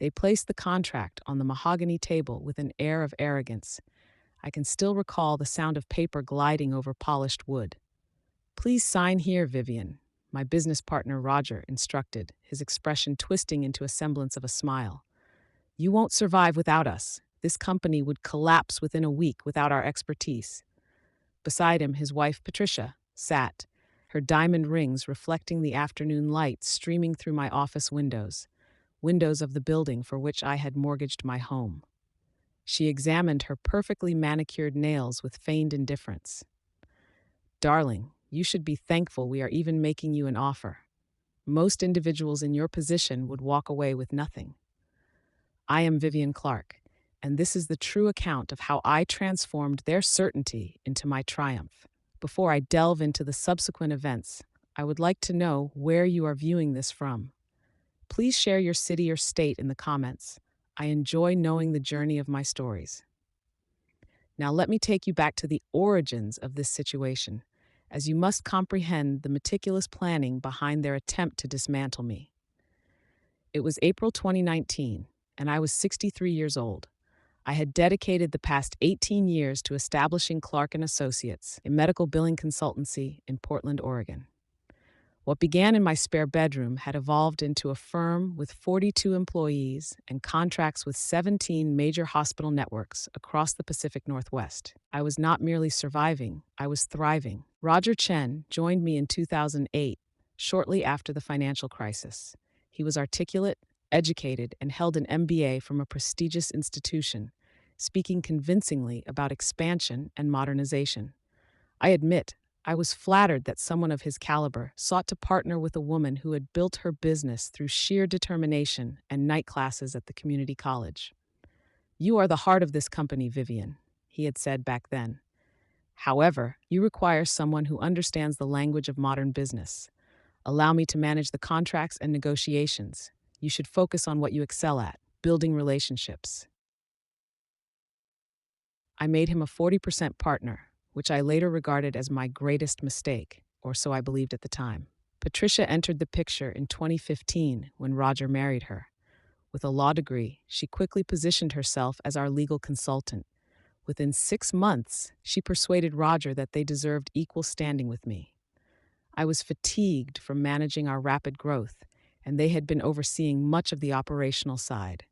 They placed the contract on the mahogany table with an air of arrogance. I can still recall the sound of paper gliding over polished wood. "Please sign here, Vivian," my business partner Roger instructed, his expression twisting into a semblance of a smile. "You won't survive without us. This company would collapse within a week without our expertise." Beside him, his wife Patricia sat, her diamond rings reflecting the afternoon light streaming through my office windows of the building for which I had mortgaged my home. She examined her perfectly manicured nails with feigned indifference. "Darling, you should be thankful we are even making you an offer. Most individuals in your position would walk away with nothing." I am Vivian Clark, and this is the true account of how I transformed their certainty into my triumph. Before I delve into the subsequent events, I would like to know where you are viewing this from. Please share your city or state in the comments. I enjoy knowing the journey of my stories. Now, let me take you back to the origins of this situation, as you must comprehend the meticulous planning behind their attempt to dismantle me. It was April 2019, and I was 63 years old. I had dedicated the past 18 years to establishing Clark & Associates, a medical billing consultancy in Portland, Oregon. What began in my spare bedroom had evolved into a firm with 42 employees and contracts with 17 major hospital networks across the Pacific Northwest. I was not merely surviving, I was thriving. Roger Chen joined me in 2008, shortly after the financial crisis. He was articulate, educated, and held an MBA from a prestigious institution, speaking convincingly about expansion and modernization. I admit, I was flattered that someone of his caliber sought to partner with a woman who had built her business through sheer determination and night classes at the community college. "You are the heart of this company, Vivian," he had said back then. "However, you require someone who understands the language of modern business. Allow me to manage the contracts and negotiations. You should focus on what you excel at, building relationships." I made him a 40% partner, which I later regarded as my greatest mistake, or so I believed at the time. Patricia entered the picture in 2015 when Roger married her. With a law degree, she quickly positioned herself as our legal consultant. Within 6 months, she persuaded Roger that they deserved equal standing with me. I was fatigued from managing our rapid growth, and they had been overseeing much of the operational side.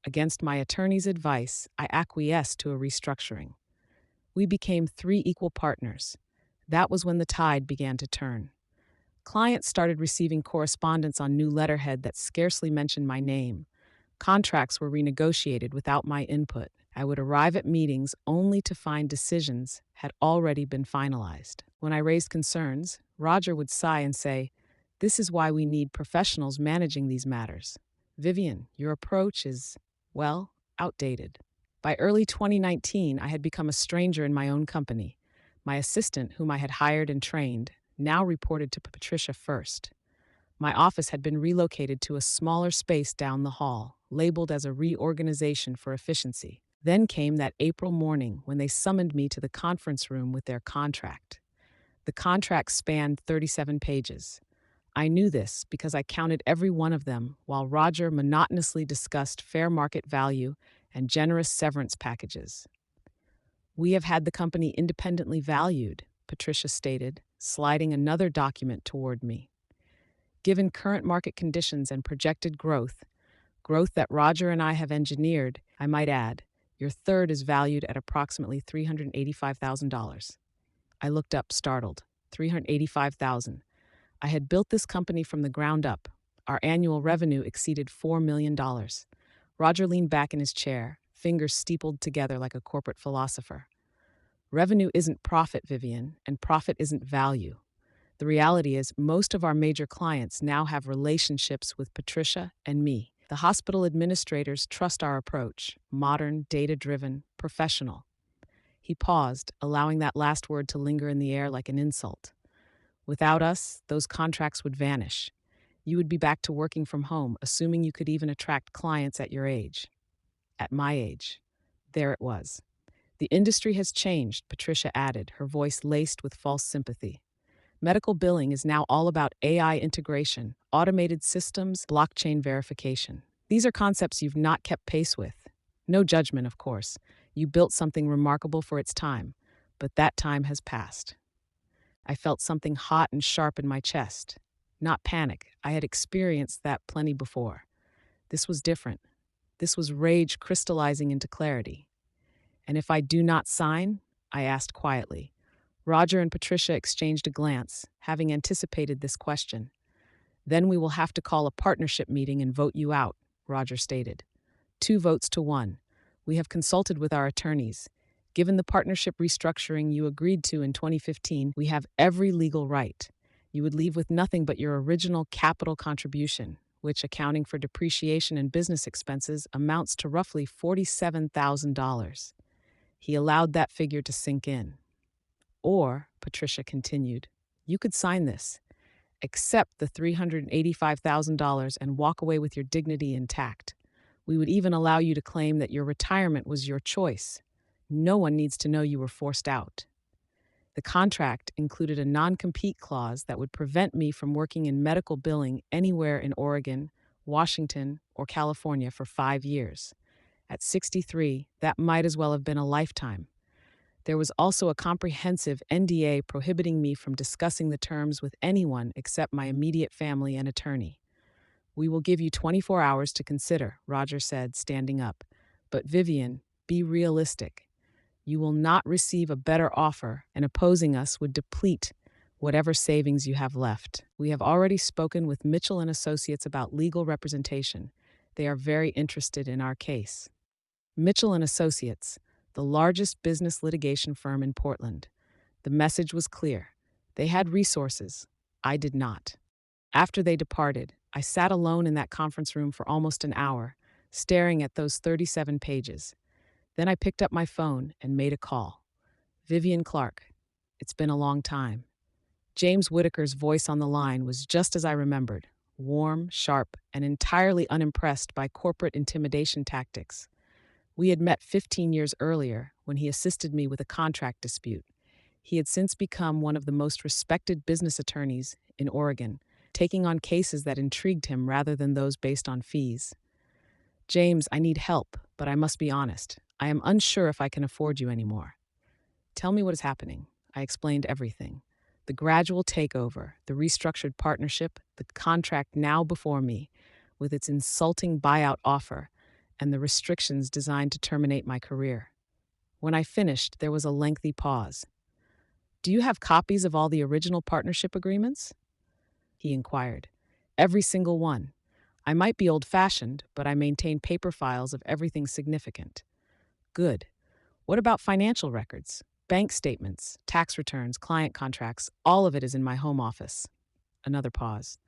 Against my attorney's advice, I acquiesced to a restructuring. We became 3 equal partners. That was when the tide began to turn. Clients started receiving correspondence on new letterhead that scarcely mentioned my name. Contracts were renegotiated without my input. I would arrive at meetings only to find decisions had already been finalized. When I raised concerns, Roger would sigh and say, "This is why we need professionals managing these matters. Vivian, your approach is, well, outdated." By early 2019, I had become a stranger in my own company. My assistant, whom I had hired and trained, now reported to Patricia first. My office had been relocated to a smaller space down the hall, labeled as a reorganization for efficiency. Then came that April morning when they summoned me to the conference room with their contract. The contract spanned 37 pages. I knew this because I counted every one of them while Roger monotonously discussed fair market value and generous severance packages. "We have had the company independently valued," Patricia stated, sliding another document toward me. "Given current market conditions and projected growth that Roger and I have engineered, I might add, your third is valued at approximately $385,000. I looked up, startled. $385,000. I had built this company from the ground up. Our annual revenue exceeded $4 million. Roger leaned back in his chair, fingers steepled together like a corporate philosopher. "Revenue isn't profit, Vivian, and profit isn't value. The reality is, most of our major clients now have relationships with Patricia and me. The hospital administrators trust our approach, modern, data-driven, professional." He paused, allowing that last word to linger in the air like an insult. "Without us, those contracts would vanish. You would be back to working from home, assuming you could even attract clients at your age." At my age. There it was. "The industry has changed," Patricia added, her voice laced with false sympathy. "Medical billing is now all about AI integration, automated systems, blockchain verification. These are concepts you've not kept pace with. No judgment, of course. You built something remarkable for its time, but that time has passed. I felt something hot and sharp in my chest. Not panic. I had experienced that plenty before. This was different. This was rage crystallizing into clarity. "And if I do not sign?" I asked quietly. Roger and Patricia exchanged a glance, having anticipated this question. "Then we will have to call a partnership meeting and vote you out," Roger stated. 2 votes to 1. "We have consulted with our attorneys. Given the partnership restructuring you agreed to in 2015, we have every legal right. You would leave with nothing but your original capital contribution, which, accounting for depreciation and business expenses, amounts to roughly $47,000. He allowed that figure to sink in. "Or," Patricia continued, "you could sign this, accept the $385,000 and walk away with your dignity intact. We would even allow you to claim that your retirement was your choice. No one needs to know you were forced out." The contract included a non-compete clause that would prevent me from working in medical billing anywhere in Oregon, Washington, or California for 5 years. At 63, that might as well have been a lifetime. There was also a comprehensive NDA prohibiting me from discussing the terms with anyone except my immediate family and attorney. "We will give you 24 hours to consider," Roger said, standing up. "But Vivian, be realistic. You will not receive a better offer, and opposing us would deplete whatever savings you have left. We have already spoken with Mitchell and Associates about legal representation. They are very interested in our case." Mitchell and Associates, the largest business litigation firm in Portland. The message was clear. They had resources. I did not. After they departed, I sat alone in that conference room for almost an hour, staring at those 37 pages. Then I picked up my phone and made a call. "Vivian Clark, it's been a long time." James Whitaker's voice on the line was just as I remembered, warm, sharp, and entirely unimpressed by corporate intimidation tactics. We had met 15 years earlier when he assisted me with a contract dispute. He had since become one of the most respected business attorneys in Oregon, taking on cases that intrigued him rather than those based on fees. "James, I need help, but I must be honest. I am unsure if I can afford you anymore." "Tell me what is happening." I explained everything. The gradual takeover, the restructured partnership, the contract now before me, with its insulting buyout offer, and the restrictions designed to terminate my career. When I finished, there was a lengthy pause. "Do you have copies of all the original partnership agreements?" he inquired. "Every single one. I might be old-fashioned, but I maintain paper files of everything significant." "Good. What about financial records? Bank statements, tax returns, client contracts, all of it is in my home office." Another pause.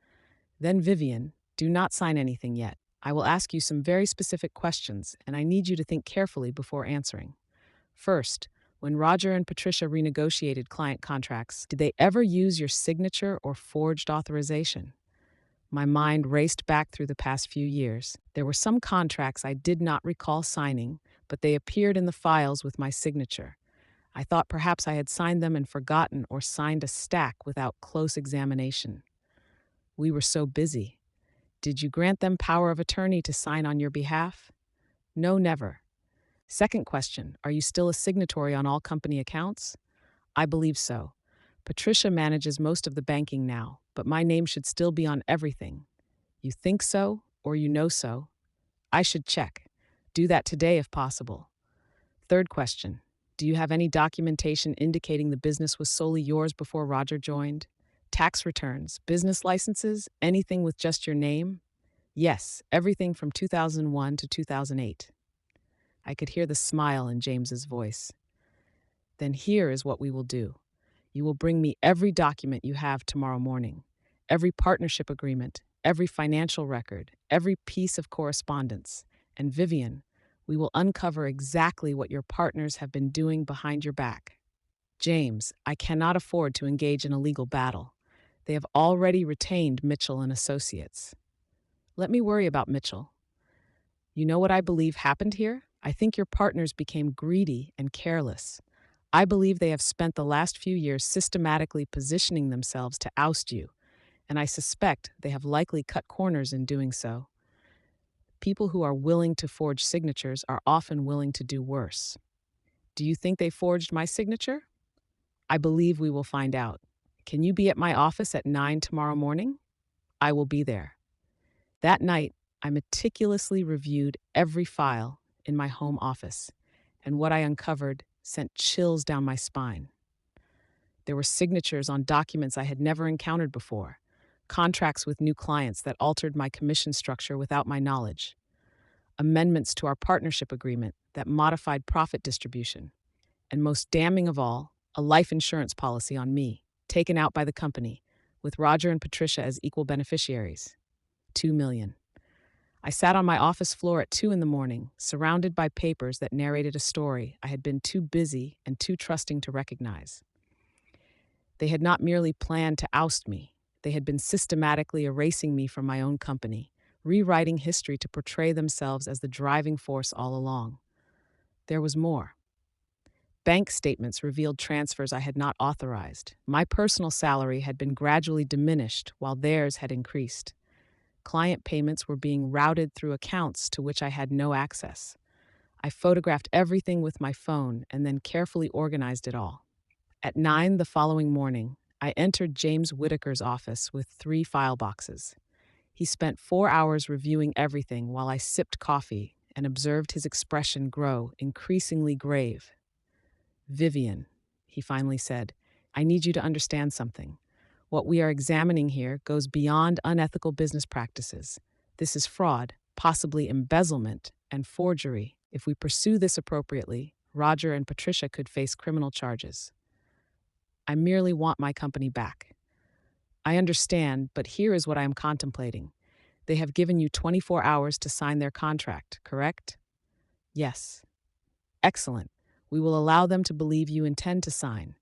"Then, Vivian, do not sign anything yet. I will ask you some very specific questions, and I need you to think carefully before answering. First, when Roger and Patricia renegotiated client contracts, did they ever use your signature or forged authorization?" My mind raced back through the past few years. There were some contracts I did not recall signing, but they appeared in the files with my signature. I thought perhaps I had signed them and forgotten, or signed a stack without close examination. "We were so busy. Did you grant them power of attorney to sign on your behalf?" "No, never." Second question, are you still a signatory on all company accounts? "I believe so. Patricia manages most of the banking now, but my name should still be on everything." "You think so, or you know so?" "I should check. Do that today if possible." Third question, do you have any documentation indicating the business was solely yours before Roger joined? Tax returns, business licenses, anything with just your name?" "Yes, everything from 2001 to 2008. I could hear the smile in James's voice. "Then here is what we will do. You will bring me every document you have tomorrow morning. Every partnership agreement, every financial record, every piece of correspondence. And Vivian, we will uncover exactly what your partners have been doing behind your back." "James, I cannot afford to engage in a legal battle. They have already retained Mitchell and Associates." "Let me worry about Mitchell. You know what I believe happened here? I think your partners became greedy and careless. I believe they have spent the last few years systematically positioning themselves to oust you, and I suspect they have likely cut corners in doing so. People who are willing to forge signatures are often willing to do worse. Do you think they forged my signature? I believe we will find out. Can you be at my office at 9 tomorrow morning? I will be there. That night, I meticulously reviewed every file in my home office, and what I uncovered sent chills down my spine. There were signatures on documents I had never encountered before, contracts with new clients that altered my commission structure without my knowledge, amendments to our partnership agreement that modified profit distribution, and most damning of all, a life insurance policy on me, taken out by the company, with Roger and Patricia as equal beneficiaries. $2 million. I sat on my office floor at 2 in the morning, surrounded by papers that narrated a story I had been too busy and too trusting to recognize. They had not merely planned to oust me, they had been systematically erasing me from my own company, rewriting history to portray themselves as the driving force all along. There was more. Bank statements revealed transfers I had not authorized. My personal salary had been gradually diminished while theirs had increased. Client payments were being routed through accounts to which I had no access. I photographed everything with my phone and then carefully organized it all. At 9 the following morning, I entered James Whitaker's office with 3 file boxes. He spent 4 hours reviewing everything while I sipped coffee and observed his expression grow increasingly grave. "Vivian," he finally said, "I need you to understand something. What we are examining here goes beyond unethical business practices. This is fraud, possibly embezzlement, and forgery. If we pursue this appropriately, Roger and Patricia could face criminal charges. I merely want my company back. I understand, but here is what I am contemplating. They have given you 24 hours to sign their contract, correct?" "Yes." "Excellent. We will allow them to believe you intend to sign.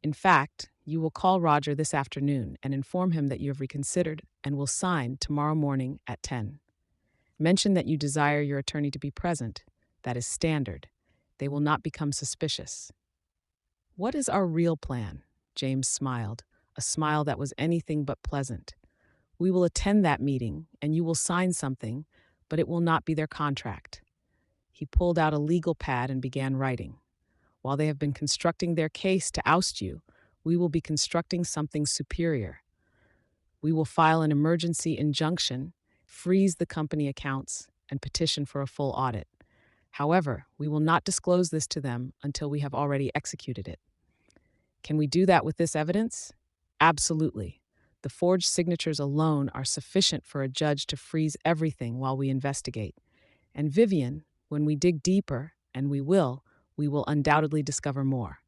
In fact, you will call Roger this afternoon and inform him that you have reconsidered and will sign tomorrow morning at 10. Mention that you desire your attorney to be present. That is standard. They will not become suspicious." "What is our real plan?" James smiled, a smile that was anything but pleasant. "We will attend that meeting, and you will sign something, but it will not be their contract." He pulled out a legal pad and began writing. "While they have been constructing their case to oust you, we will be constructing something superior. We will file an emergency injunction, freeze the company accounts, and petition for a full audit. However, we will not disclose this to them until we have already executed it." "Can we do that with this evidence?" "Absolutely. The forged signatures alone are sufficient for a judge to freeze everything while we investigate. And Vivian, when we dig deeper, and we will undoubtedly discover more."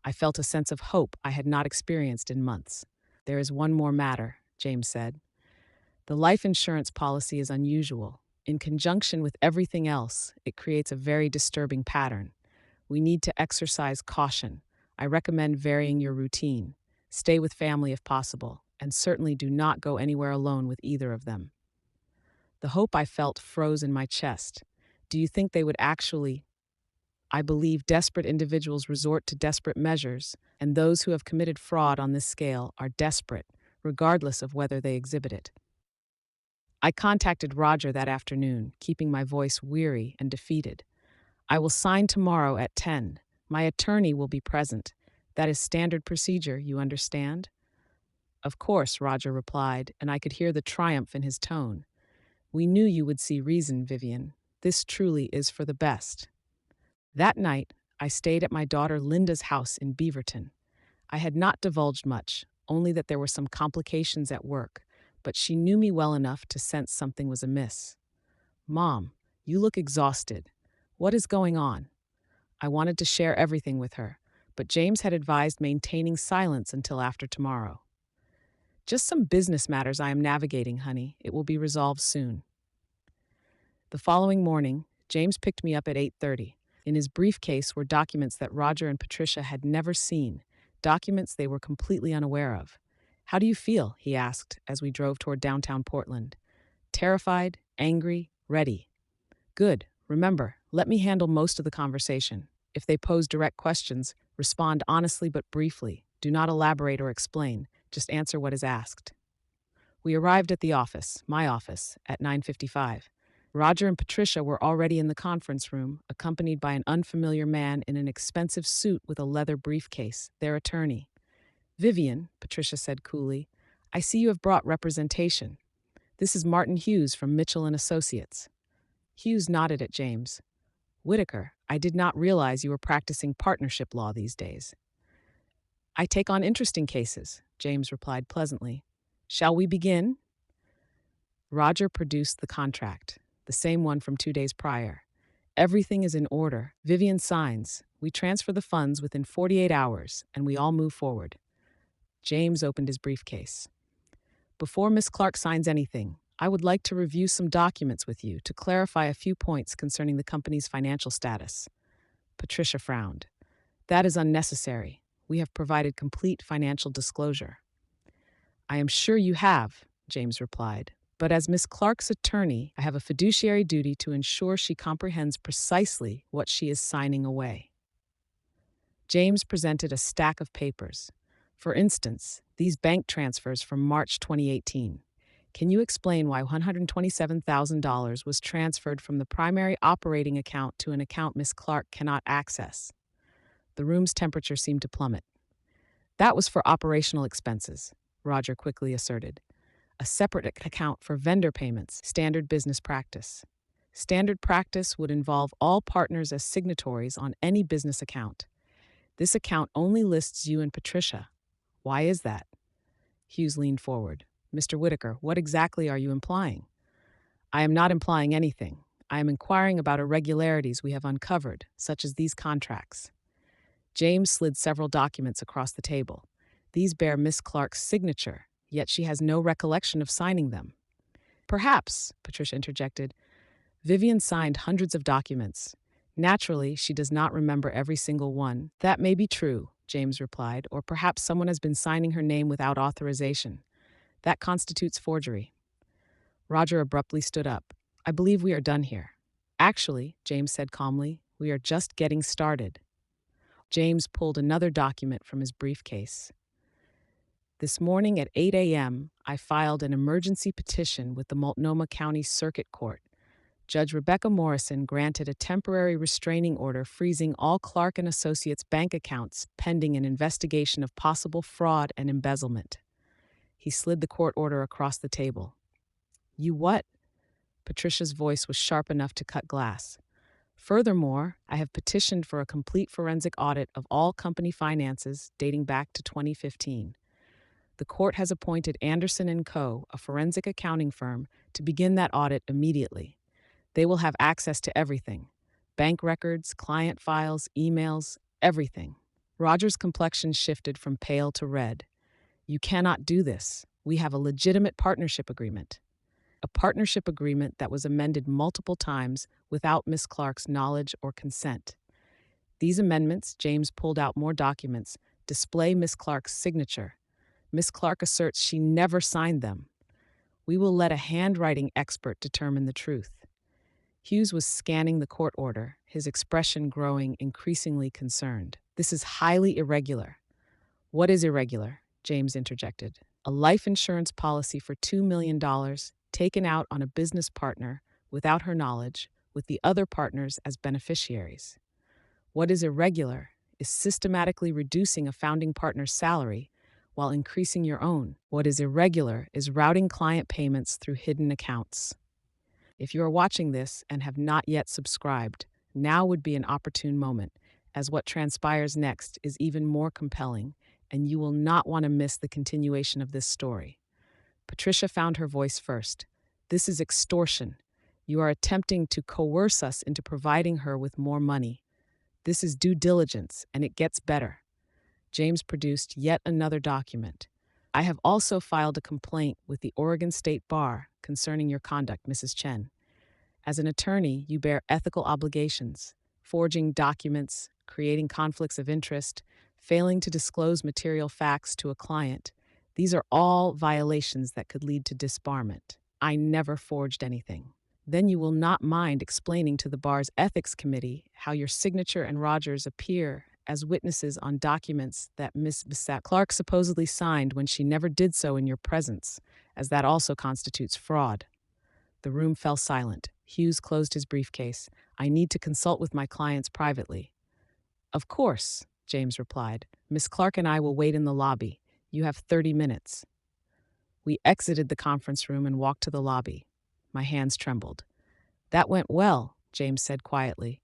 I felt a sense of hope I had not experienced in months. "There is one more matter," James said. "The life insurance policy is unusual. In conjunction with everything else, it creates a very disturbing pattern. We need to exercise caution. I recommend varying your routine. Stay with family if possible, and certainly do not go anywhere alone with either of them." The hope I felt froze in my chest. "Do you think they would actually—" "I believe desperate individuals resort to desperate measures, and those who have committed fraud on this scale are desperate, regardless of whether they exhibit it." I contacted Roger that afternoon, keeping my voice weary and defeated. "I will sign tomorrow at 10. My attorney will be present. That is standard procedure, you understand?" "Of course," Roger replied, and I could hear the triumph in his tone. "We knew you would see reason, Vivian. This truly is for the best." That night, I stayed at my daughter Linda's house in Beaverton. I had not divulged much, only that there were some complications at work, but she knew me well enough to sense something was amiss. "Mom, you look exhausted. What is going on?" I wanted to share everything with her, but James had advised maintaining silence until after tomorrow. "Just some business matters I am navigating, honey. It will be resolved soon." The following morning, James picked me up at 8:30. In his briefcase were documents that Roger and Patricia had never seen, documents they were completely unaware of. "How do you feel?" he asked as we drove toward downtown Portland. "Terrified, angry, ready." "Good. Remember, let me handle most of the conversation. If they pose direct questions, respond honestly but briefly. Do not elaborate or explain. Just answer what is asked." We arrived at the office, my office, at 9:55. Roger and Patricia were already in the conference room, accompanied by an unfamiliar man in an expensive suit with a leather briefcase, their attorney. "Vivian," Patricia said coolly, "I see you have brought representation. This is Martin Hughes from Mitchell and Associates." Hughes nodded at James. "Whitaker, I did not realize you were practicing partnership law these days." "I take on interesting cases," James replied pleasantly. "Shall we begin?" Roger produced the contract, the same one from 2 days prior. "Everything is in order. Vivian signs. We transfer the funds within 48 hours, and we all move forward." James opened his briefcase. "Before Miss Clark signs anything, I would like to review some documents with you to clarify a few points concerning the company's financial status." Patricia frowned. "That is unnecessary. We have provided complete financial disclosure." "I am sure you have," James replied. "But as Miss Clark's attorney, I have a fiduciary duty to ensure she comprehends precisely what she is signing away." James presented a stack of papers. "For instance, these bank transfers from March 2018. Can you explain why $127,000 was transferred from the primary operating account to an account Miss Clark cannot access?" The room's temperature seemed to plummet. "That was for operational expenses," Roger quickly asserted. "A separate account for vendor payments, standard business practice. Standard practice would involve all partners as signatories on any business account. This account only lists you and Patricia. Why is that?" Hughes leaned forward. "Mr. Whitaker, what exactly are you implying?" "I am not implying anything. I am inquiring about irregularities we have uncovered, such as these contracts." James slid several documents across the table. "These bear Miss Clark's signature, yet she has no recollection of signing them." "Perhaps," Patricia interjected. "Vivian signed hundreds of documents. Naturally, she does not remember every single one." "That may be true," James replied, "or perhaps someone has been signing her name without authorization. That constitutes forgery." Roger abruptly stood up. "I believe we are done here." "Actually," James said calmly, "we are just getting started." James pulled another document from his briefcase. "This morning at 8 a.m., I filed an emergency petition with the Multnomah County Circuit Court. Judge Rebecca Morrison granted a temporary restraining order freezing all Clark and Associates bank accounts pending an investigation of possible fraud and embezzlement." He slid the court order across the table. "You what?" Patricia's voice was sharp enough to cut glass. "Furthermore, I have petitioned for a complete forensic audit of all company finances dating back to 2015. The court has appointed Anderson & Co., a forensic accounting firm, to begin that audit immediately. They will have access to everything: bank records, client files, emails, everything." Roger's complexion shifted from pale to red. "You cannot do this. We have a legitimate partnership agreement." "A partnership agreement that was amended multiple times without Miss Clark's knowledge or consent. These amendments," James pulled out more documents, "display Miss Clark's signature. Miss Clark asserts she never signed them. We will let a handwriting expert determine the truth." Hughes was scanning the court order, his expression growing increasingly concerned. "This is highly irregular." "What is irregular?" James interjected. "A life insurance policy for $2 million taken out on a business partner without her knowledge, with the other partners as beneficiaries. What is irregular is systematically reducing a founding partner's salary while increasing your own. What is irregular is routing client payments through hidden accounts." If you are watching this and have not yet subscribed, now would be an opportune moment, as what transpires next is even more compelling, and you will not want to miss the continuation of this story. Patricia found her voice first. "This is extortion. You are attempting to coerce us into providing her with more money. This is due diligence, and it gets better." James produced yet another document. "I have also filed a complaint with the Oregon State Bar concerning your conduct, Mrs. Chen. As an attorney, you bear ethical obligations: forging documents, creating conflicts of interest, failing to disclose material facts to a client. These are all violations that could lead to disbarment. I never forged anything." "Then you will not mind explaining to the bar's ethics committee how your signature and Rogers appear as witnesses on documents that Miss Clark supposedly signed when she never did so in your presence, as that also constitutes fraud." The room fell silent. Hughes closed his briefcase. I need to consult with my clients privately. Of course, James replied. Miss Clark and I will wait in the lobby. You have 30 minutes. We exited the conference room and walked to the lobby. My hands trembled. That went well, James said quietly.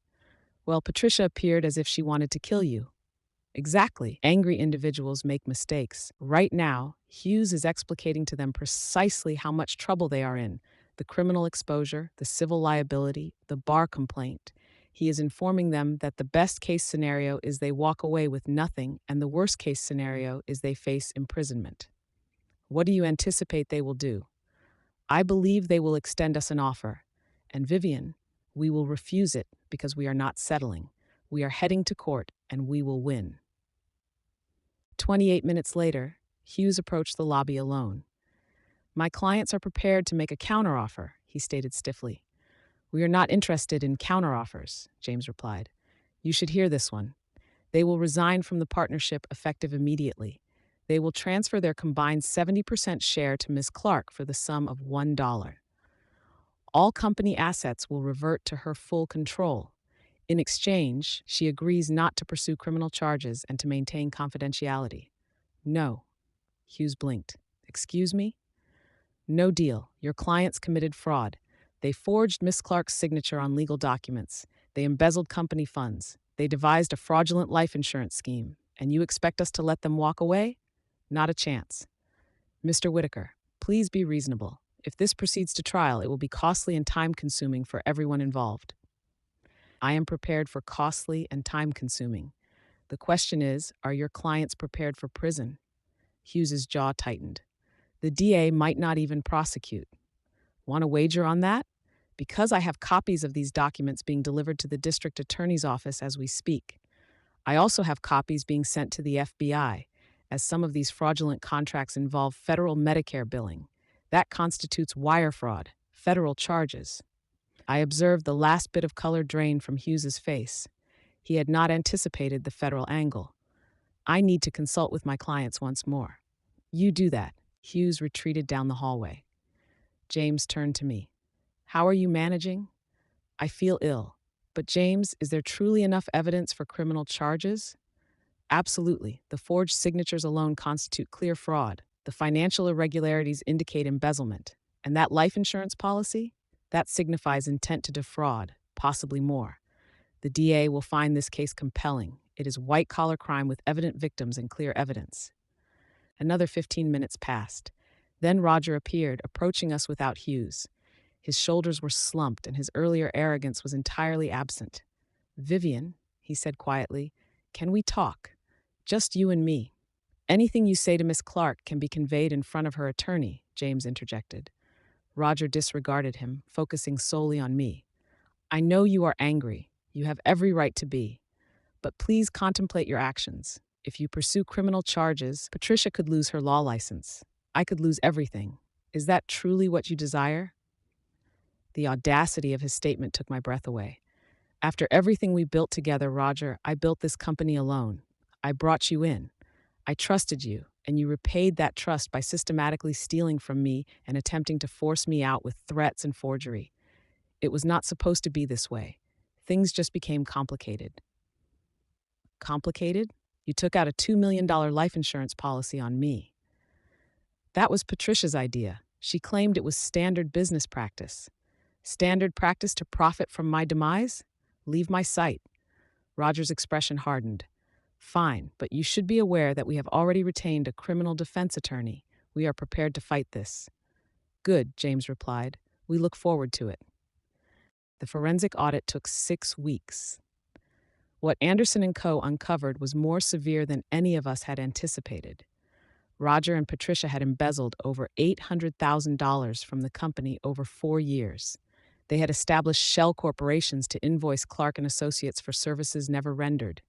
Well, Patricia appeared as if she wanted to kill you. Exactly. Angry individuals make mistakes. Right now, Hughes is explicating to them precisely how much trouble they are in: the criminal exposure, the civil liability, the bar complaint. He is informing them that the best case scenario is they walk away with nothing, and the worst case scenario is they face imprisonment. What do you anticipate they will do? I believe they will extend us an offer. And Vivian, we will refuse it because we are not settling. We are heading to court, and we will win. 28 minutes later, Hughes approached the lobby alone. My clients are prepared to make a counteroffer, he stated stiffly. We are not interested in counteroffers, James replied. You should hear this one. They will resign from the partnership effective immediately. They will transfer their combined 70% share to Ms. Clark for the sum of $1. All company assets will revert to her full control. In exchange, she agrees not to pursue criminal charges and to maintain confidentiality. No. Hughes blinked. Excuse me? No deal. Your clients committed fraud. They forged Miss Clark's signature on legal documents. They embezzled company funds. They devised a fraudulent life insurance scheme. And you expect us to let them walk away? Not a chance. Mr. Whitaker, please be reasonable. If this proceeds to trial, it will be costly and time-consuming for everyone involved. I am prepared for costly and time-consuming. The question is, are your clients prepared for prison? Hughes's jaw tightened. The DA might not even prosecute. Want to wager on that? Because I have copies of these documents being delivered to the district attorney's office as we speak. I also have copies being sent to the FBI, as some of these fraudulent contracts involve federal Medicare billing. That constitutes wire fraud, federal charges. I observed the last bit of color drain from Hughes's face. He had not anticipated the federal angle. I need to consult with my clients once more. You do that. Hughes retreated down the hallway. James turned to me. How are you managing? I feel ill. But James, is there truly enough evidence for criminal charges? Absolutely. The forged signatures alone constitute clear fraud. The financial irregularities indicate embezzlement. And that life insurance policy? That signifies intent to defraud, possibly more. The DA will find this case compelling. It is white-collar crime with evident victims and clear evidence. Another 15 minutes passed. Then Roger appeared, approaching us without Hughes. His shoulders were slumped, and his earlier arrogance was entirely absent. Vivian, he said quietly, can we talk? Just you and me. Anything you say to Miss Clark can be conveyed in front of her attorney, James interjected. Roger disregarded him, focusing solely on me. I know you are angry. You have every right to be. But please contemplate your actions. If you pursue criminal charges, Patricia could lose her law license. I could lose everything. Is that truly what you desire? The audacity of his statement took my breath away. After everything we built together, Roger, I built this company alone. I brought you in. I trusted you, and you repaid that trust by systematically stealing from me and attempting to force me out with threats and forgery. It was not supposed to be this way. Things just became complicated. Complicated? You took out a $2 million life insurance policy on me. That was Patricia's idea. She claimed it was standard business practice. Standard practice to profit from my demise? Leave my sight. Roger's expression hardened. Fine, but you should be aware that we have already retained a criminal defense attorney. We are prepared to fight this. Good, James replied. We look forward to it. The forensic audit took 6 weeks. What Anderson & Co. uncovered was more severe than any of us had anticipated. Roger and Patricia had embezzled over $800,000 from the company over 4 years. They had established shell corporations to invoice Clark & Associates for services never rendered.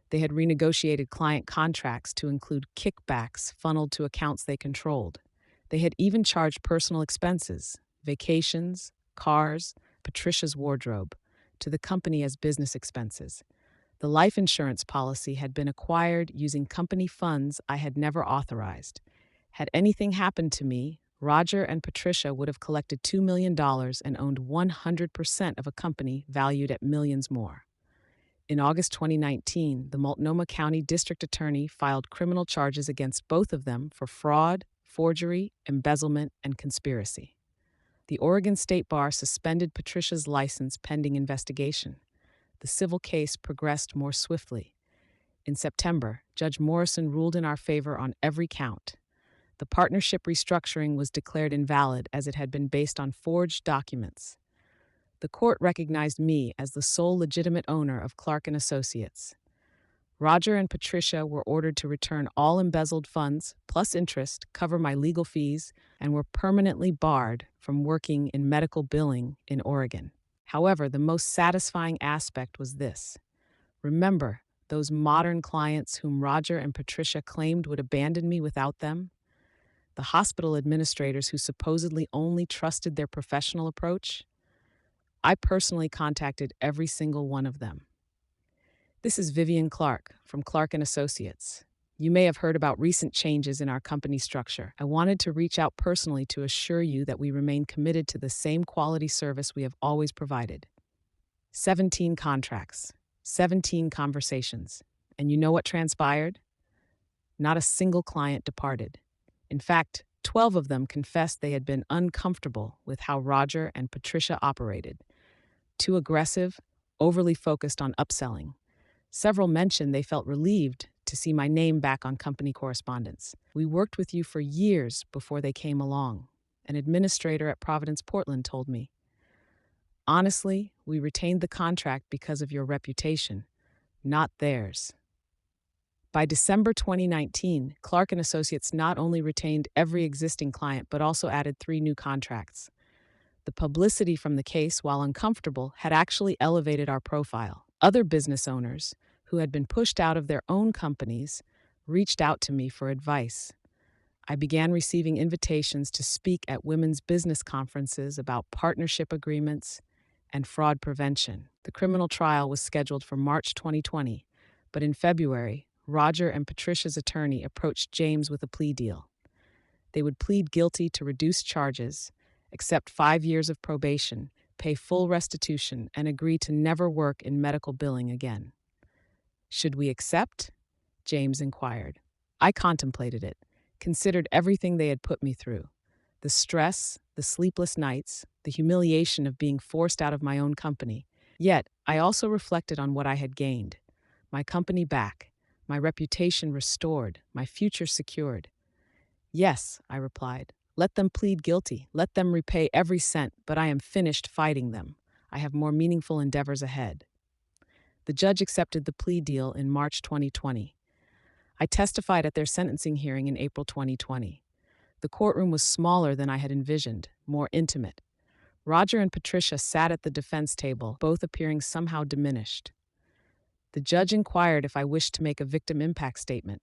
They had renegotiated client contracts to include kickbacks funneled to accounts they controlled. They had even charged personal expenses, vacations, cars, Patricia's wardrobe, to the company as business expenses. The life insurance policy had been acquired using company funds I had never authorized. Had anything happened to me, Roger and Patricia would have collected $2 million and owned 100% of a company valued at millions more. In August 2019, the Multnomah County District Attorney filed criminal charges against both of them for fraud, forgery, embezzlement, and conspiracy. The Oregon State Bar suspended Patricia's license pending investigation. The civil case progressed more swiftly. In September, Judge Morrison ruled in our favor on every count. The partnership restructuring was declared invalid as it had been based on forged documents. The court recognized me as the sole legitimate owner of Clark & Associates. Roger and Patricia were ordered to return all embezzled funds, plus interest, cover my legal fees, and were permanently barred from working in medical billing in Oregon. However, the most satisfying aspect was this. Remember those modern clients whom Roger and Patricia claimed would abandon me without them? The hospital administrators who supposedly only trusted their professional approach? I personally contacted every single one of them. This is Vivian Clark from Clark & Associates. You may have heard about recent changes in our company structure. I wanted to reach out personally to assure you that we remain committed to the same quality service we have always provided. 17 contracts, 17 conversations. And you know what transpired? Not a single client departed. In fact, 12 of them confessed they had been uncomfortable with how Roger and Patricia operated. Too aggressive, overly focused on upselling. Several mentioned they felt relieved to see my name back on company correspondence. We worked with you for years before they came along, an administrator at Providence Portland told me. Honestly, we retained the contract because of your reputation, not theirs. By December 2019, Clark & Associates not only retained every existing client but also added 3 new contracts. The publicity from the case, while uncomfortable, had actually elevated our profile. Other business owners, who had been pushed out of their own companies, reached out to me for advice. I began receiving invitations to speak at women's business conferences about partnership agreements and fraud prevention. The criminal trial was scheduled for March 2020, but in February, Roger and Patricia's attorney approached James with a plea deal. They would plead guilty to reduced charges, accept 5 years of probation, pay full restitution, and agree to never work in medical billing again. Should we accept? James inquired. I contemplated it, considered everything they had put me through. The stress, the sleepless nights, the humiliation of being forced out of my own company. Yet, I also reflected on what I had gained. My company back, my reputation restored, my future secured. Yes, I replied. Let them plead guilty. Let them repay every cent, but I am finished fighting them. I have more meaningful endeavors ahead. The judge accepted the plea deal in March 2020. I testified at their sentencing hearing in April 2020. The courtroom was smaller than I had envisioned, more intimate. Roger and Patricia sat at the defense table, both appearing somehow diminished. The judge inquired if I wished to make a victim impact statement.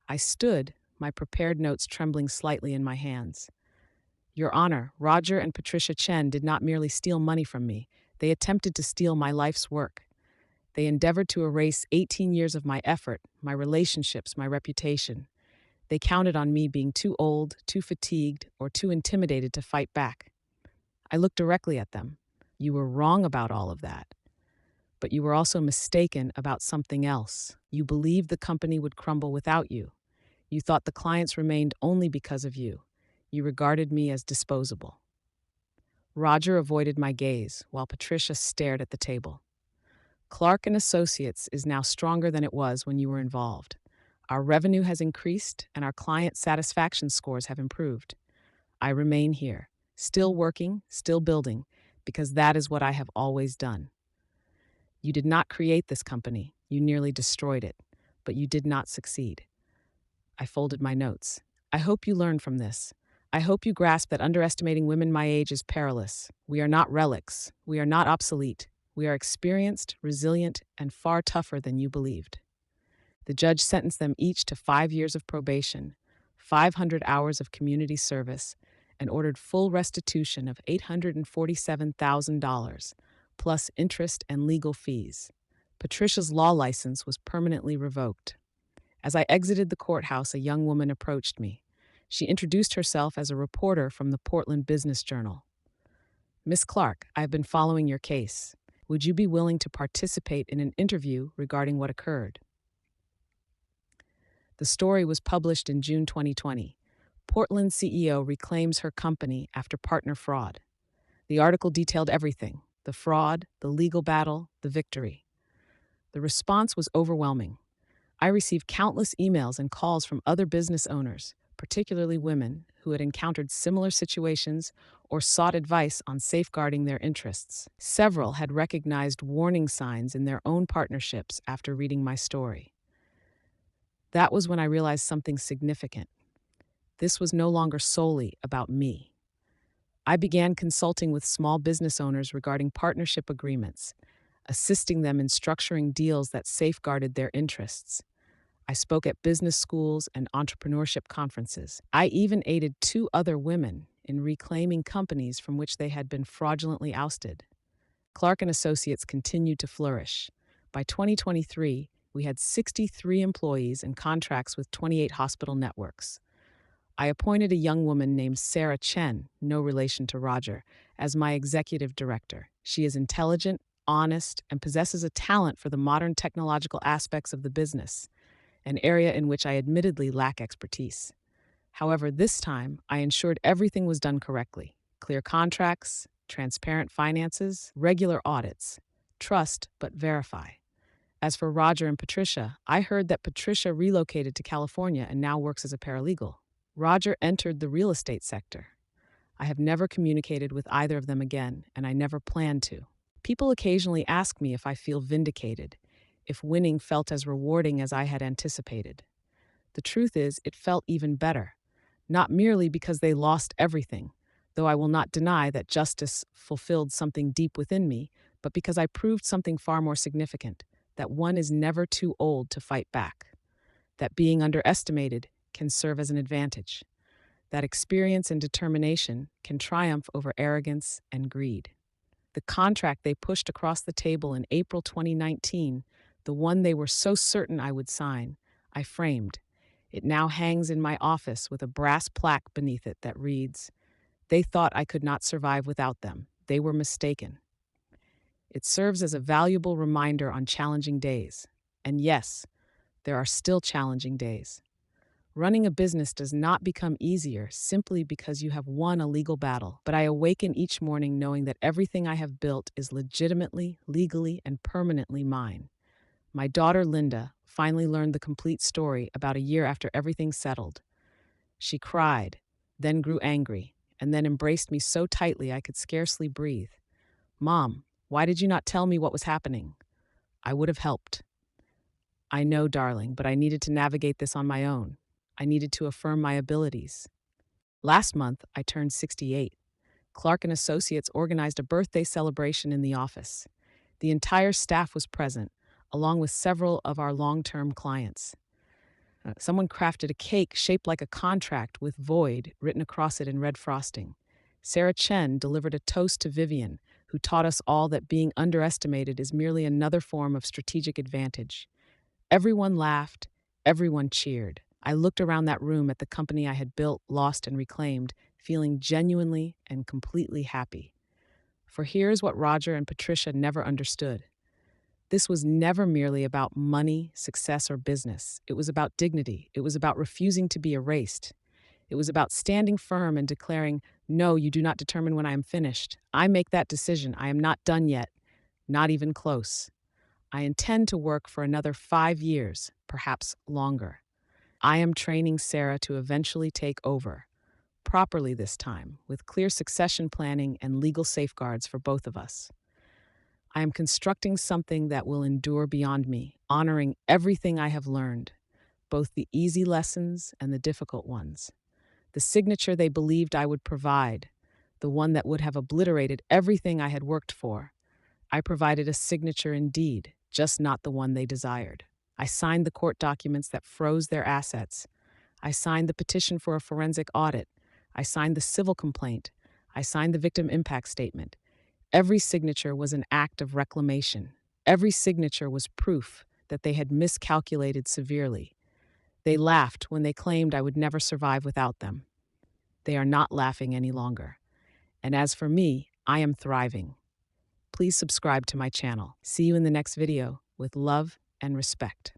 I stood, my prepared notes trembling slightly in my hands. Your Honor, Roger and Patricia Chen did not merely steal money from me. They attempted to steal my life's work. They endeavored to erase 18 years of my effort, my relationships, my reputation. They counted on me being too old, too fatigued, or too intimidated to fight back. I looked directly at them. You were wrong about all of that. But you were also mistaken about something else. You believed the company would crumble without you. You thought the clients remained only because of you. You regarded me as disposable. Roger avoided my gaze, while Patricia stared at the table. Clark & Associates is now stronger than it was when you were involved. Our revenue has increased, and our client satisfaction scores have improved. I remain here, still working, still building, because that is what I have always done. You did not create this company. You nearly destroyed it, but you did not succeed. I folded my notes. I hope you learn from this. I hope you grasp that underestimating women my age is perilous. We are not relics. We are not obsolete. We are experienced, resilient, and far tougher than you believed. The judge sentenced them each to 5 years of probation, 500 hours of community service, and ordered full restitution of $847,000, plus interest and legal fees. Patricia's law license was permanently revoked. As I exited the courthouse, a young woman approached me. She introduced herself as a reporter from the Portland Business Journal. "Miss Clark, I have been following your case. Would you be willing to participate in an interview regarding what occurred?" The story was published in June 2020. Portland CEO reclaims her company after partner fraud. The article detailed everything: the fraud, the legal battle, the victory. The response was overwhelming. I received countless emails and calls from other business owners, particularly women, who had encountered similar situations or sought advice on safeguarding their interests. Several had recognized warning signs in their own partnerships after reading my story. That was when I realized something significant. This was no longer solely about me. I began consulting with small business owners regarding partnership agreements, assisting them in structuring deals that safeguarded their interests. I spoke at business schools and entrepreneurship conferences. I even aided 2 other women in reclaiming companies from which they had been fraudulently ousted. Clark & Associates continued to flourish. By 2023, we had 63 employees and contracts with 28 hospital networks. I appointed a young woman named Sarah Chen, no relation to Roger, as my executive director. She is intelligent, honest, and possesses a talent for the modern technological aspects of the business, an area in which I admittedly lack expertise. However, this time, I ensured everything was done correctly: clear contracts, transparent finances, regular audits. Trust, but verify. As for Roger and Patricia, I heard that Patricia relocated to California and now works as a paralegal. Roger entered the real estate sector. I have never communicated with either of them again, and I never plan to. People occasionally ask me if I feel vindicated, if winning felt as rewarding as I had anticipated. The truth is, it felt even better, not merely because they lost everything, though I will not deny that justice fulfilled something deep within me, but because I proved something far more significant: that one is never too old to fight back, that being underestimated can serve as an advantage, that experience and determination can triumph over arrogance and greed. The contract they pushed across the table in April 2019, the one they were so certain I would sign, I framed. It now hangs in my office with a brass plaque beneath it that reads, "They thought I could not survive without them. They were mistaken." It serves as a valuable reminder on challenging days. And yes, there are still challenging days. Running a business does not become easier simply because you have won a legal battle, but I awaken each morning knowing that everything I have built is legitimately, legally, and permanently mine. My daughter Linda finally learned the complete story about a year after everything settled. She cried, then grew angry, and then embraced me so tightly I could scarcely breathe. "Mom, why did you not tell me what was happening? I would have helped." "I know, darling, but I needed to navigate this on my own. I needed to affirm my abilities." Last month, I turned 68. Clark & Associates organized a birthday celebration in the office. The entire staff was present, along with several of our long-term clients. Someone crafted a cake shaped like a contract with "void" written across it in red frosting. Sarah Chen delivered a toast to Vivian, who taught us all that being underestimated is merely another form of strategic advantage. Everyone laughed, everyone cheered. I looked around that room at the company I had built, lost, and reclaimed, feeling genuinely and completely happy. For here's what Roger and Patricia never understood. This was never merely about money, success, or business. It was about dignity. It was about refusing to be erased. It was about standing firm and declaring, "No, you do not determine when I am finished. I make that decision. I am not done yet. Not even close. I intend to work for another 5 years, perhaps longer. I am training Sarah to eventually take over, properly this time, with clear succession planning and legal safeguards for both of us. I am constructing something that will endure beyond me, honoring everything I have learned, both the easy lessons and the difficult ones. The signature they believed I would provide, the one that would have obliterated everything I had worked for. I provided a signature indeed, just not the one they desired. I signed the court documents that froze their assets. I signed the petition for a forensic audit. I signed the civil complaint. I signed the victim impact statement. Every signature was an act of reclamation. Every signature was proof that they had miscalculated severely. They laughed when they claimed I would never survive without them. They are not laughing any longer. And as for me, I am thriving. Please subscribe to my channel. See you in the next video with love and respect.